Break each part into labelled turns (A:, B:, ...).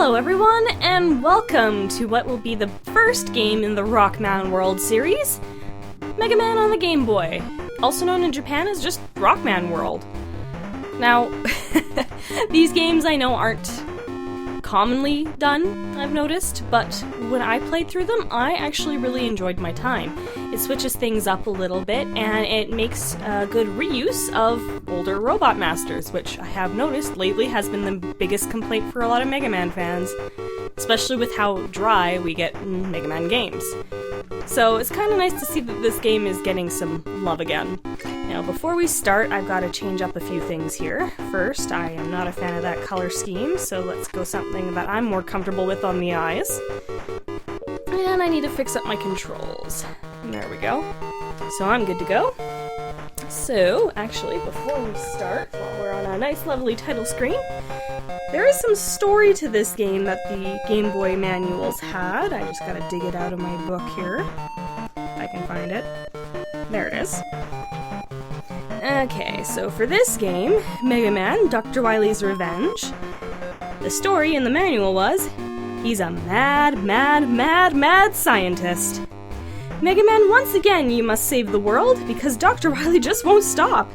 A: Hello everyone, and welcome to what will be the first game in the Rockman World series, Mega Man on the Game Boy, also known in Japan as just Rockman World. Now, these games I know aren't commonly done, I've noticed, but when I played through them, I actually really enjoyed my time. It switches things up a little bit, and it makes a good reuse of older Robot Masters, which I have noticed lately has been the biggest complaint for a lot of Mega Man fans, especially with how dry we get in Mega Man games. So it's kind of nice to see that this game is getting some love again. Now, before we start, I've got to change up a few things here. First, I am not a fan of that color scheme, so let's go something that I'm more comfortable with on the eyes. And I need to fix up my controls. There we go. So I'm good to go. So, actually, before we start, while we're on a nice lovely title screen, there is some story to this game that the Game Boy manuals had. I just gotta dig it out of my book here, if I can find it. There it is. Okay, so for this game, Mega Man, Dr. Wily's Revenge, the story in the manual was, he's a mad scientist. Mega Man, once again, you must save the world, because Dr. Wily just won't stop.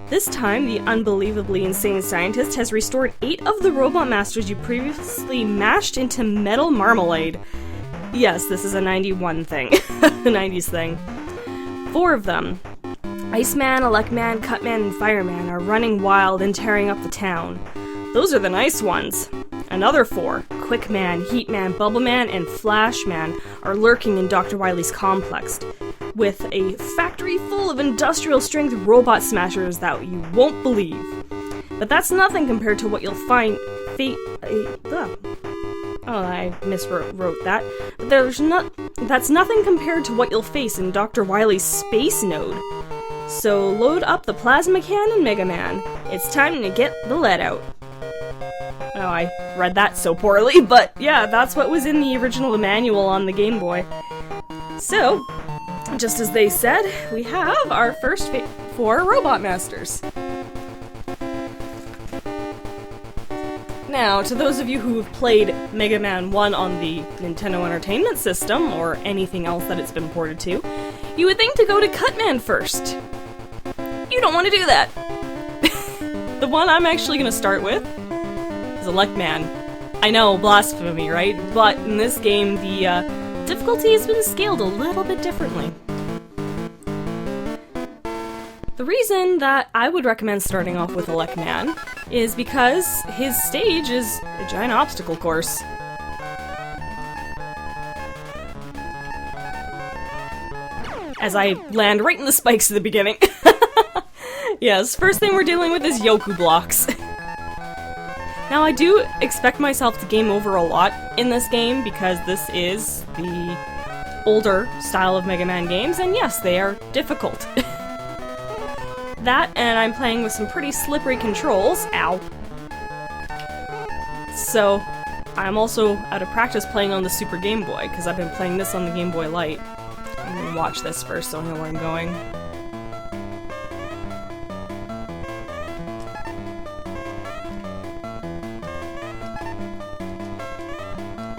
A: This time, the unbelievably insane scientist has restored 8 of the Robot Masters you previously mashed into metal marmalade. Yes, this is a 91 thing. A 90s thing. 4 of them, Iceman, Electman, Cutman, and Fireman, are running wild and tearing up the town. Those are the nice ones. Another 4, Quickman, Heatman, Bubbleman, and Flashman, are lurking in Dr. Wily's complex, with a factory full of industrial-strength robot smashers that you won't believe. But that's nothing compared to what you'll find I miswrote that. But that's nothing compared to what you'll face in Dr. Wily's Space Node. So load up the plasma cannon, Mega Man. It's time to get the lead out. Oh, I read that so poorly, but yeah, that's what was in the original manual on the Game Boy. So, just as they said, we have our first 4 Robot Masters. Now, to those of you who have played Mega Man 1 on the Nintendo Entertainment System, or anything else that it's been ported to, you would think to go to Cutman first. You don't want to do that! The one I'm actually going to start with is Electman. I know, blasphemy, right? But in this game, the difficulty has been scaled a little bit differently. The reason that I would recommend starting off with Electman is because his stage is a giant obstacle course. As I land right in the spikes at the beginning. Yes, first thing we're dealing with is Yoku blocks. Now, I do expect myself to game over a lot in this game because this is the older style of Mega Man games, and yes, they are difficult. That, and I'm playing with some pretty slippery controls. Ow. So, I'm also out of practice playing on the Super Game Boy, because I've been playing this on the Game Boy Light. I'm gonna watch this first so I know where I'm going.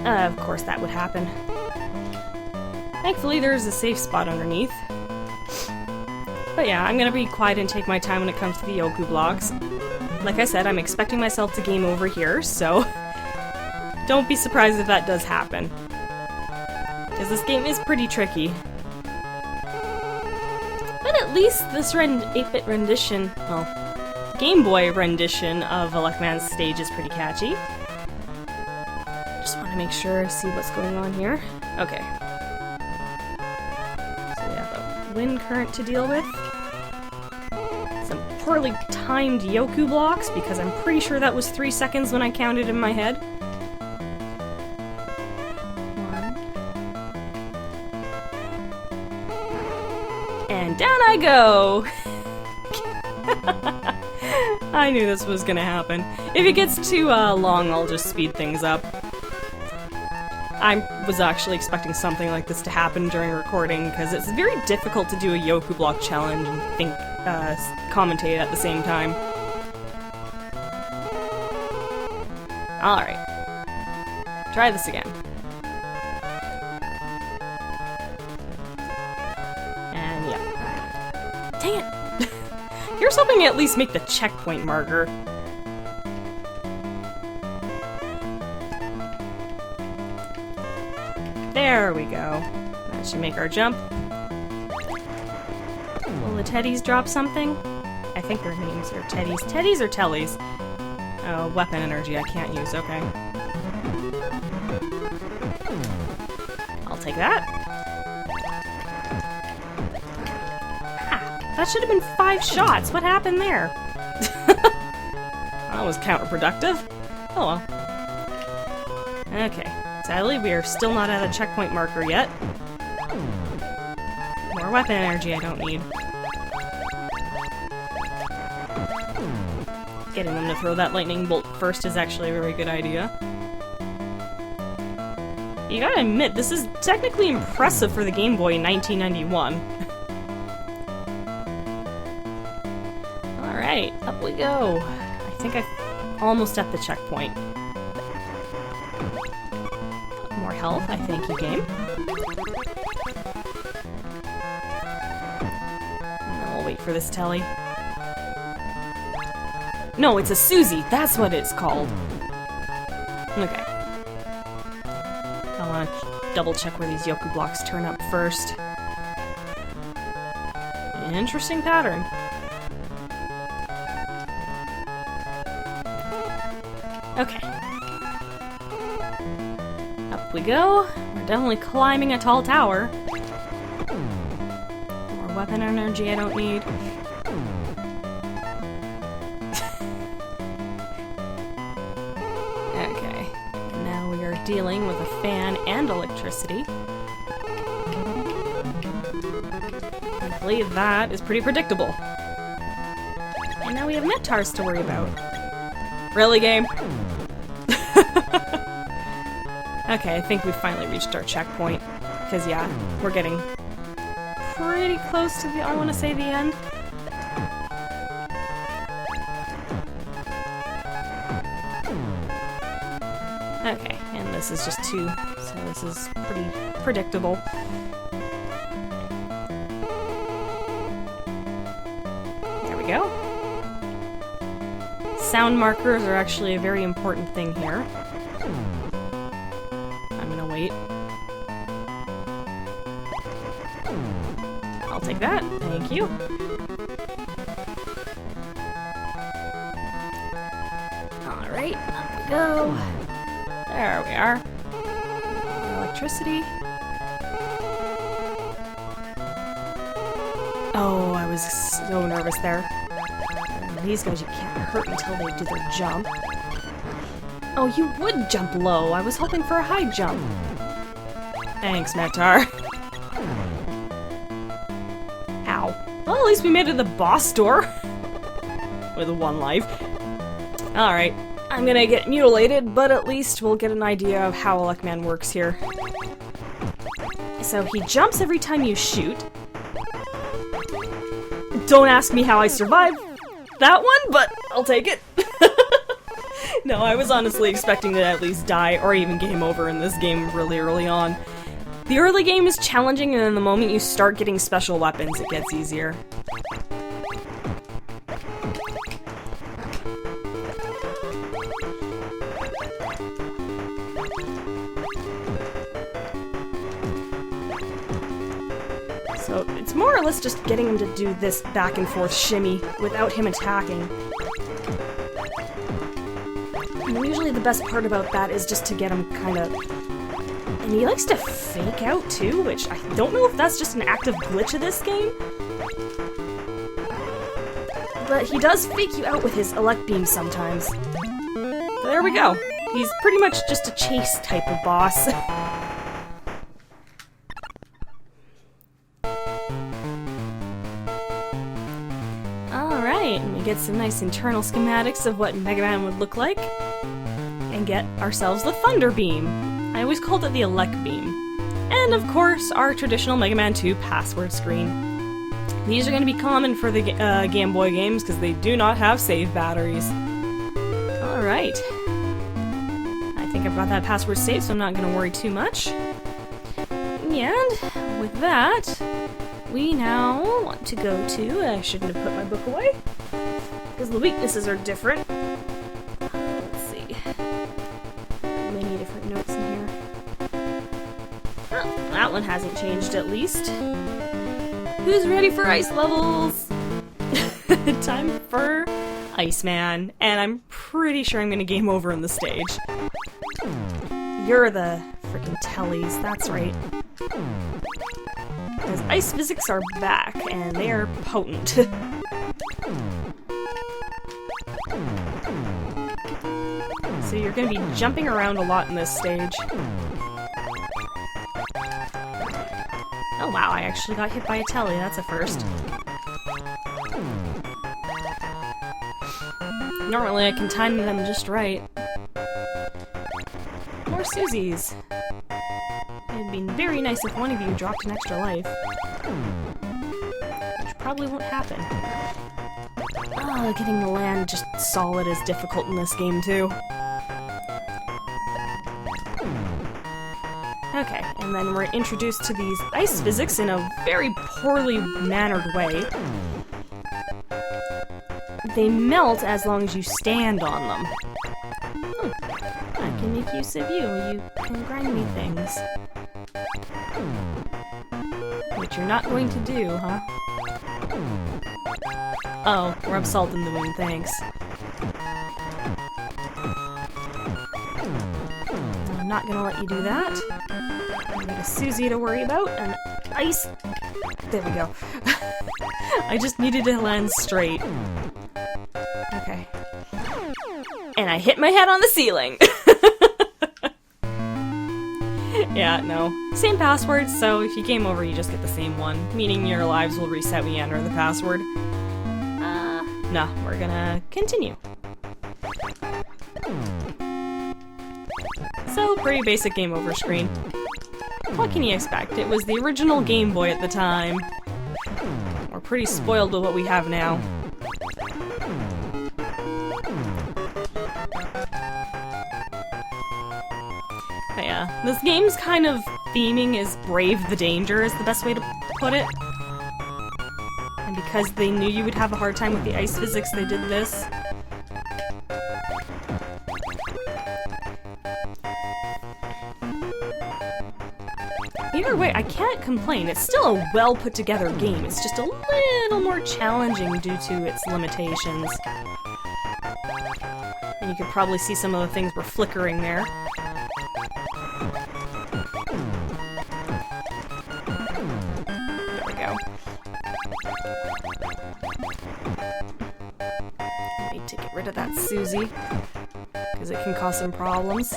A: Of course that would happen. Thankfully there's a safe spot underneath. But yeah, I'm gonna be quiet and take my time when it comes to the Yoku blocks. Like I said, I'm expecting myself to game over here, so don't be surprised if that does happen. Because this game is pretty tricky. But at least this 8-bit rendition, well, Game Boy rendition of Electman's stage is pretty catchy. Just want to make sure I see what's going on here. Okay. So we have a wind current to deal with. Some poorly timed Yoku blocks, because I'm pretty sure that was 3 seconds when I counted in my head. 1. And down I go! I knew this was gonna happen. If it gets too long, I'll just speed things up. I was actually expecting something like this to happen during recording, because it's very difficult to do a Yoku block challenge and commentate at the same time. Alright. Try this again. And yeah. Dang it! Here's hoping to at least make the checkpoint marker. There we go. That should make our jump. Will the teddies drop something? I think their names are teddies. Teddies or tellies? Oh, weapon energy I can't use. Okay. I'll take that. Ah, that should have been 5 shots. What happened there? That was counterproductive. Oh well. Okay. Sadly, we are still not at a checkpoint marker yet. More weapon energy I don't need. Getting them to throw that lightning bolt first is actually a very good idea. You gotta admit, this is technically impressive for the Game Boy in 1991. Alright, up we go. I think I'm almost at the checkpoint. More health, I thank you, game. And then we'll wait for this telly. No, it's a Susie. That's what it's called. Okay. I want to double check where these Yoku blocks turn up first. Interesting pattern. Okay. Up we go. We're definitely climbing a tall tower. More weapon energy I don't need. Dealing with a fan and electricity. Thankfully, that is pretty predictable. And now we have Metars to worry about. Really, game? Okay, I think we finally reached our checkpoint. Because, yeah, we're getting pretty close to the, I want to say, the end. Okay, and this is just 2, so this is pretty predictable. There we go. Sound markers are actually a very important thing here. I'm gonna wait. I'll take that, thank you. Alright, up we go. There we are. Electricity. Oh, I was so nervous there. These guys you can't hurt until they do their jump. Oh, you would jump low. I was hoping for a high jump. Thanks, Metar. Ow. Well, at least we made it to the boss door. With 1 life. Alright. I'm gonna get mutilated, but at least we'll get an idea of how Rockman works here. So he jumps every time you shoot. Don't ask me how I survived that one, but I'll take it. No, I was honestly expecting to at least die, or even game over in this game really early on. The early game is challenging, and then the moment you start getting special weapons, it gets easier. So it's more or less just getting him to do this back and forth shimmy without him attacking. And usually the best part about that is just to get him kind of... And he likes to fake out too, which I don't know if that's just an active glitch of this game. But he does fake you out with his elect beam sometimes. So there we go. He's pretty much just a chase type of boss. Alright, and we get some nice internal schematics of what Mega Man would look like. And get ourselves the Thunder Beam. I always called it the Elect Beam. And of course, our traditional Mega Man 2 password screen. These are going to be common for the Game Boy games because they do not have save batteries. Alright. I think think I've got that password saved, so I'm not gonna worry too much. And with that, we now want to go to... I shouldn't have put my book away, because the weaknesses are different. Let's see. Many different notes in here. Well, that one hasn't changed at least. Who's ready for ice levels? Time for Iceman, and I'm pretty sure I'm gonna game over in the stage. You're the freaking tellies, that's right. Because ice physics are back, and they are potent. So you're gonna be jumping around a lot in this stage. Oh wow, I actually got hit by a telly, that's a first. Normally I can time them just right. More Susies. It'd be very nice if one of you dropped an extra life. Which probably won't happen. Oh, getting the land just solid is difficult in this game too. Okay, and then we're introduced to these ice physics in a very poorly mannered way. They melt as long as you stand on them. Oh, I can make use of you. You can grind me things. Which you're not going to do, huh? Oh, rub salt in the wound, thanks. I'm not gonna let you do that. I got a Susie to worry about, and ice... There we go. I just needed to land straight. Okay. And I hit my head on the ceiling! Yeah, no. Same password, so if you game over, you just get the same one, meaning your lives will reset when you enter the password. No, we're gonna continue. So, pretty basic game over screen. What can you expect? It was the original Game Boy at the time. We're pretty spoiled with what we have now. But yeah, this game's kind of theming is brave the danger is the best way to put it. And because they knew you would have a hard time with the ice physics, they did this. Either way, I can't complain. It's still a well put together game. It's just a little more challenging due to its limitations. And you could probably see some of the things were flickering there. There we go. I need to get rid of that Susie, because it can cause some problems.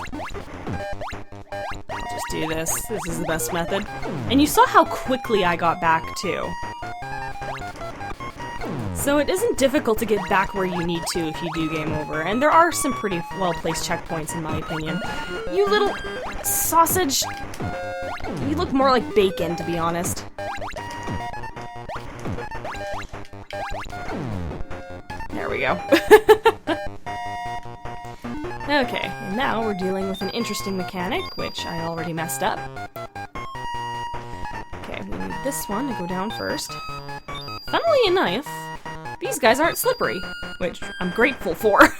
A: I'll just do this. This is the best method. And you saw how quickly I got back, too. So it isn't difficult to get back where you need to if you do game over, and there are some pretty well-placed checkpoints in my opinion. You little sausage! You look more like bacon, to be honest. There we go. Okay, and now we're dealing with an interesting mechanic, which I already messed up. Okay, we need this one to go down first. Funnily enough, these guys aren't slippery, which I'm grateful for.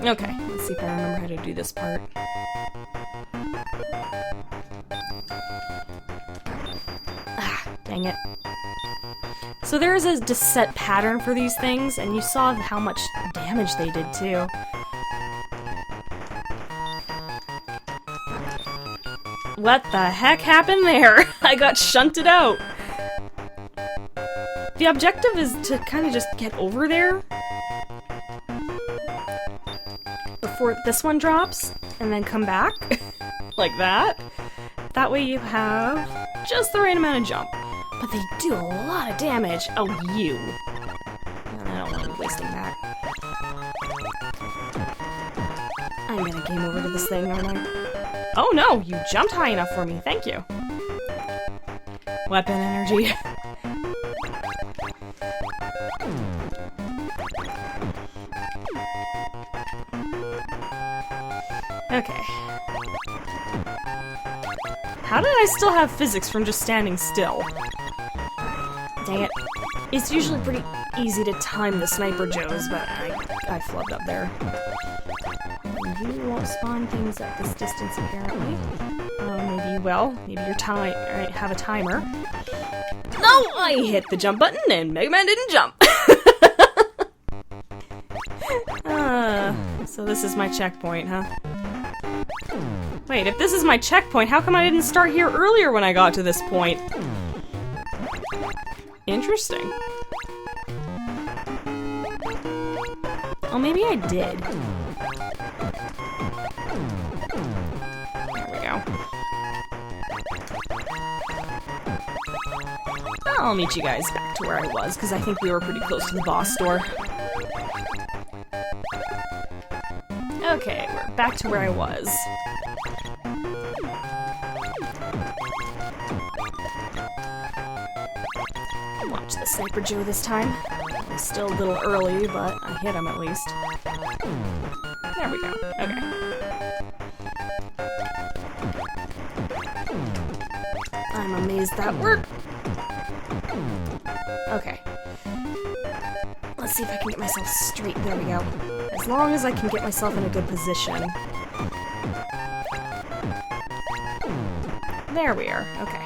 A: Okay, let's see if I remember how to do this part. Ah, dang it. So there is a set pattern for these things, and you saw how much damage they did too. What the heck happened there? I got shunted out. The objective is to kind of just get over there before this one drops, and then come back, like that. That way you have just the right amount of jump. But they do a lot of damage. Oh, you. I don't want to be wasting that. I'm gonna game over to this thing, aren't I? Oh no, you jumped high enough for me, thank you. Weapon energy. How did I still have physics from just standing still? Dang it. It's usually pretty easy to time the Sniper Joes, but I flubbed up there. You won't spawn things at this distance, apparently. Maybe you will. Maybe your have a timer. No! I hit the jump button and Mega Man didn't jump! So this is my checkpoint, huh? Wait, if this is my checkpoint, how come I didn't start here earlier when I got to this point? Interesting. Oh, maybe I did. There we go. I'll meet you guys back to where I was, because I think we were pretty close to the boss door. Okay, we're back to where I was. Watch the Sniper Joe this time. I was still a little early, but I hit him at least. There we go. Okay. I'm amazed that worked. Okay. Let's see if I can get myself straight. There we go. As long as I can get myself in a good position. There we are. Okay.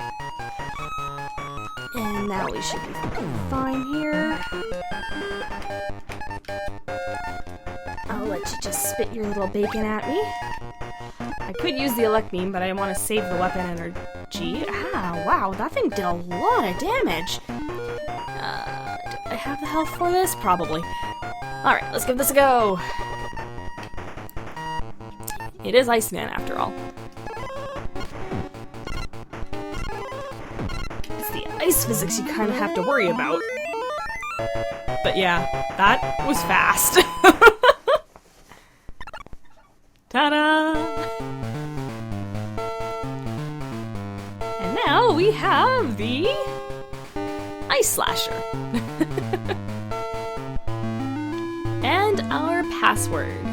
A: And now we should be fine here. I'll let you just spit your little bacon at me. I could use the elect beam, but I want to save the weapon energy. Ah, wow, that thing did a lot of damage. Do I have the health for this? Probably. Alright, let's give this a go. It is Iceman after all. It's the ice physics you kind of have to worry about. But yeah, that was fast. Ta-da! And now we have the Ice Slasher. And our password.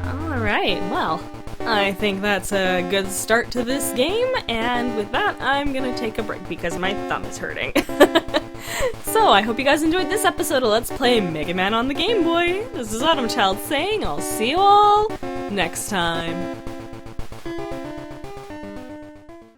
A: Alright, well, I think that's a good start to this game, and with that, I'm gonna take a break because my thumb is hurting. So, I hope you guys enjoyed this episode of Let's Play Mega Man on the Game Boy. This is Autumn Child saying I'll see you all next time.